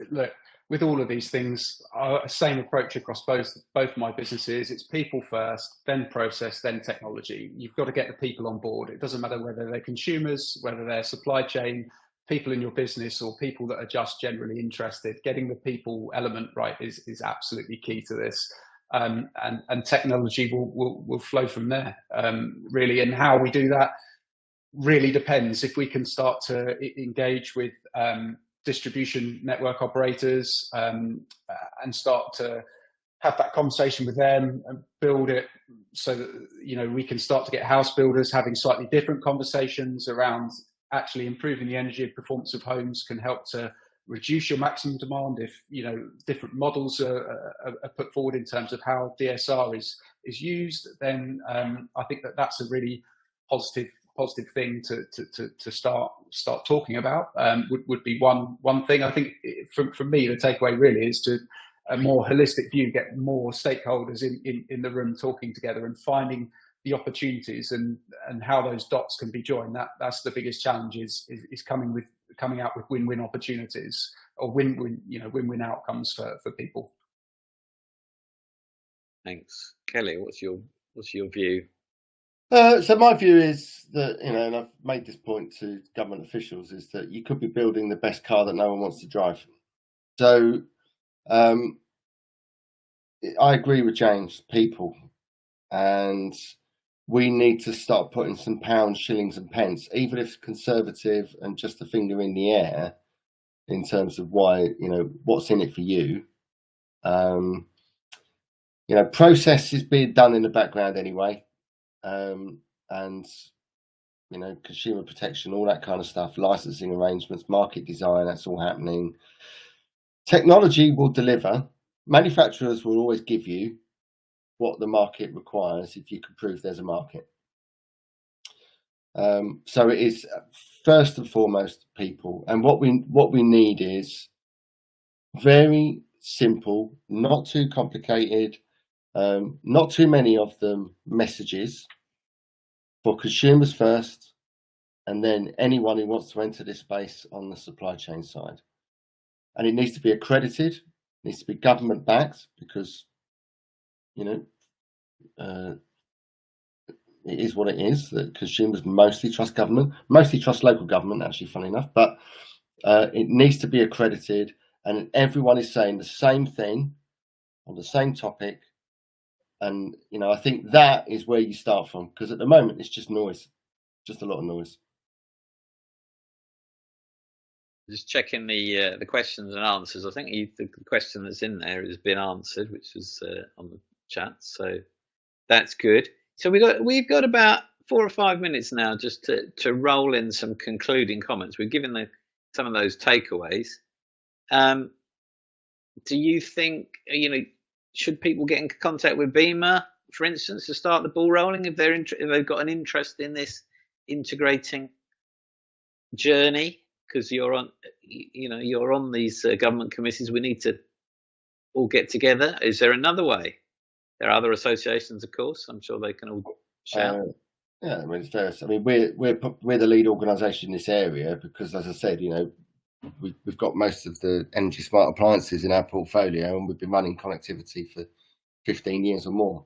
[SPEAKER 3] look, with all of these things, same approach across both my businesses. It's people first, then process, then technology. You've got to get the people on board. It doesn't matter whether they're consumers, whether they're supply chain, people in your business, or people that are just generally interested. Getting the people element right is absolutely key to this. And technology will flow from there, really. And how we do that really depends. If we can start to engage with distribution network operators and start to have that conversation with them and build it so that we can start to get house builders having slightly different conversations around actually improving the energy and performance of homes can help to reduce your maximum demand if different models are put forward in terms of how DSR is is used, then I think that that's a really positive thing to start talking about. Would be one thing. I think from me, the takeaway really is to a more holistic view, get more stakeholders in the room talking together and finding the opportunities and how those dots can be joined. That's the biggest challenge is coming out with win-win opportunities or win-win outcomes for people.
[SPEAKER 1] Thanks, Kelly. What's your view?
[SPEAKER 2] So my view is that, and I've made this point to government officials, is that you could be building the best car that no one wants to drive. So I agree with James, people, and we need to start putting some pounds, shillings and pence, even if it's conservative and just a finger in the air in terms of why, what's in it for you. Process is being done in the background anyway. And consumer protection, all that kind of stuff, licensing arrangements, market design, that's all happening. Technology will deliver. Manufacturers will always give you what the market requires if you can prove there's a market. So it is first and foremost people, and what we need is very simple, not too complicated, not too many of them messages for consumers first, and then anyone who wants to enter this space on the supply chain side. And it needs to be accredited, needs to be government backed, because it is what it is, that consumers mostly trust government, mostly trust local government, actually, funny enough, but it needs to be accredited, and everyone is saying the same thing on the same topic. And I think that is where you start from, because at the moment it's just noise, just a lot of noise.
[SPEAKER 1] Just checking the questions and answers. I think the question that's in there has been answered, which was on the chat, so that's good. So we've got about 4 or 5 minutes now just to roll in some concluding comments. We've given some of those takeaways. Do you think should people get in contact with BEMA, for instance, to start the ball rolling if they've got an interest in this integrating journey? Because you're on these government committees. We need to all get together. Is there another way? There are other associations, of course. I'm sure they can all shout.
[SPEAKER 2] Yeah, I mean, it's fair. I mean, we're the lead organisation in this area because, as I said, we've got most of the energy smart appliances in our portfolio, and we've been running connectivity for 15 years or more.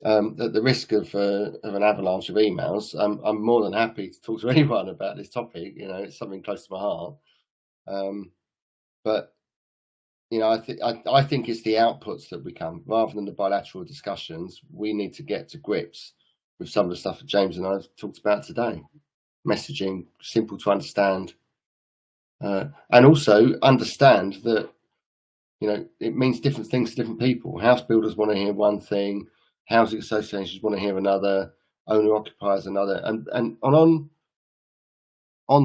[SPEAKER 2] At the risk of an avalanche of emails, I'm more than happy to talk to anyone about this topic. It's something close to my heart. But I think it's the outputs that we come, rather than the bilateral discussions. We need to get to grips with some of the stuff that James and I have talked about today. Messaging, simple to understand, and also understand that it means different things to different people. House builders want to hear one thing, housing associations want to hear another, owner occupiers another, and on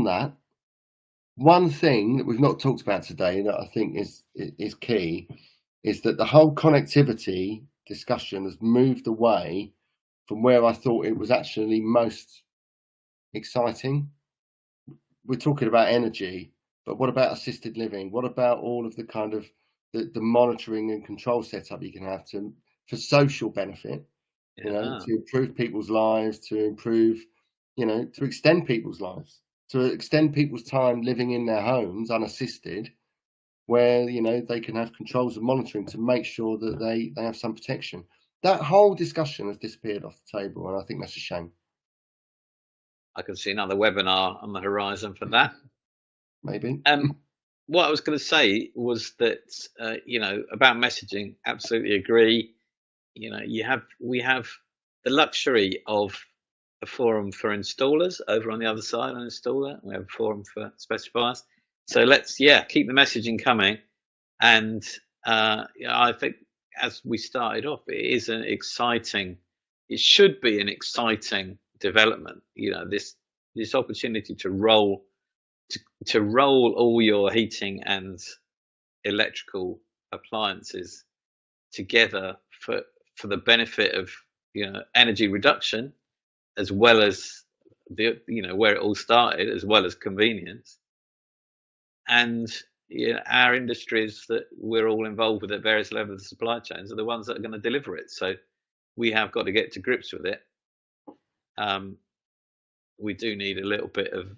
[SPEAKER 2] that. One thing that we've not talked about today that I think is key is that the whole connectivity discussion has moved away from where I thought it was actually most exciting. We're talking about energy, but what about assisted living? What about all of the kind of the monitoring and control setup you can have for social benefit, to improve people's lives, to improve, to extend people's lives, to extend people's time living in their homes unassisted, where they can have controls and monitoring to make sure that they have some protection. That whole discussion has disappeared off the table, and I think that's a shame.
[SPEAKER 1] I can see another webinar on the horizon for that.
[SPEAKER 2] Maybe.
[SPEAKER 1] What I was going to say was that about messaging. Absolutely agree. We have the luxury of a forum for installers over on the other side, an installer. We have a forum for specifiers. So let's keep the messaging coming. And I think as we started off, it should be an exciting development. This opportunity to roll all your heating and electrical appliances together for the benefit of energy reduction, as well as where it all started, as well as convenience. And our industries that we're all involved with at various levels of the supply chains are the ones that are going to deliver it. So we have got to get to grips with it. We do need a little bit of,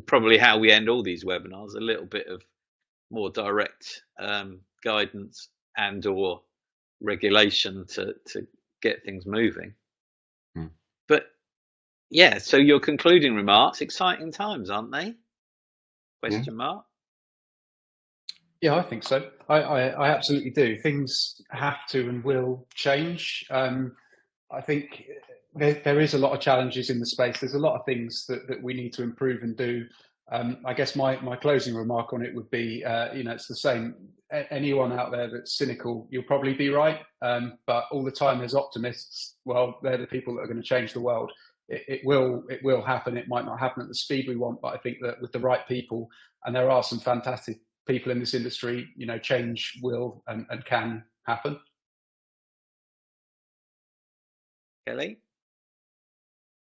[SPEAKER 1] probably how we end all these webinars, a little bit of more direct guidance and or regulation to get things moving. But yeah, so your concluding remarks, exciting times, aren't they? Question mark.
[SPEAKER 3] Yeah, I think so. I absolutely do. Things have to and will change. I think there is a lot of challenges in the space. There's a lot of things that we need to improve and do. I guess my closing remark on it would be, it's the same. Anyone out there that's cynical, you'll probably be right. But all the time there's optimists. Well, they're the people that are going to change the world. It will happen. It might not happen at the speed we want, but I think that with the right people, and there are some fantastic people in this industry, change will and can happen.
[SPEAKER 1] Kelly?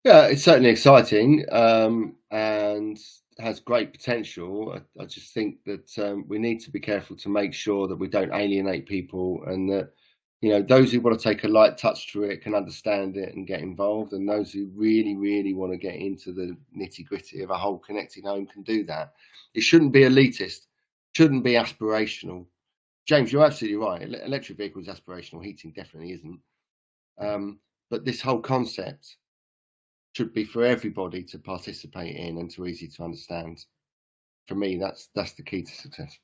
[SPEAKER 2] Yeah, it's certainly exciting and has great potential. I just think that we need to be careful to make sure that we don't alienate people, and that those who want to take a light touch to it can understand it and get involved, and those who really, really want to get into the nitty-gritty of a whole connected home can do that. It shouldn't be elitist, shouldn't be aspirational. James, you're absolutely right. Electric vehicles, aspirational. Heating definitely isn't. But this whole concept should be for everybody to participate in and too easy to understand. For me, that's the key to success.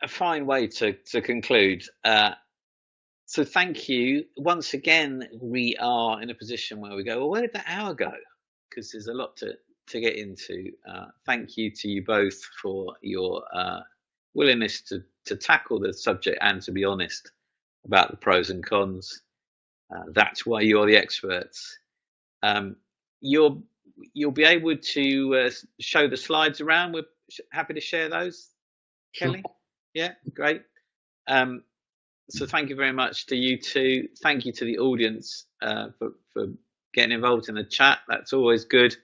[SPEAKER 1] A fine way to conclude. So thank you. Once again, we are in a position where we go, well, where did that hour go? Because there's a lot to get into. Thank you to you both for your willingness to tackle the subject and to be honest about the pros and cons. That's why you're the experts. You'll be able to show the slides around. We're happy to share those,
[SPEAKER 3] Sure.
[SPEAKER 1] Kelly. Yeah, great. So thank you very much to you two. Thank you to the audience for getting involved in the chat. That's always good.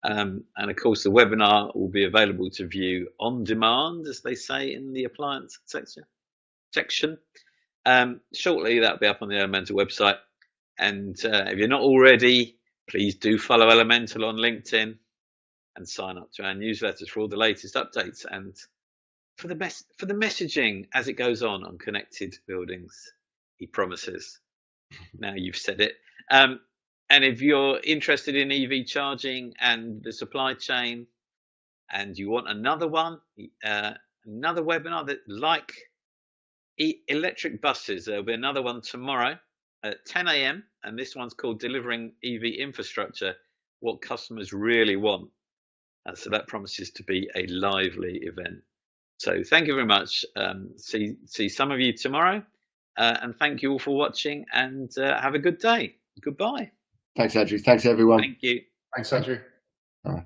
[SPEAKER 1] And of course, the webinar will be available to view on demand, as they say in the appliance section. Shortly, that'll be up on the Elemental website. And if you're not already, please do follow Elemental on LinkedIn and sign up to our newsletters for all the latest updates and for the messaging as it goes on connected buildings. He promises. Now you've said it. And if you're interested in EV charging and the supply chain, and you want another one, another webinar that like electric buses, there'll be another one tomorrow at 10 a.m. and this one's called Delivering EV Infrastructure, What Customers Really Want. So that promises to be a lively event. So thank you very much. See some of you tomorrow, and thank you all for watching, and have a good day. Goodbye.
[SPEAKER 2] Thanks, Andrew. Thanks, everyone.
[SPEAKER 1] Thank you.
[SPEAKER 3] Thanks, Andrew.
[SPEAKER 2] All right.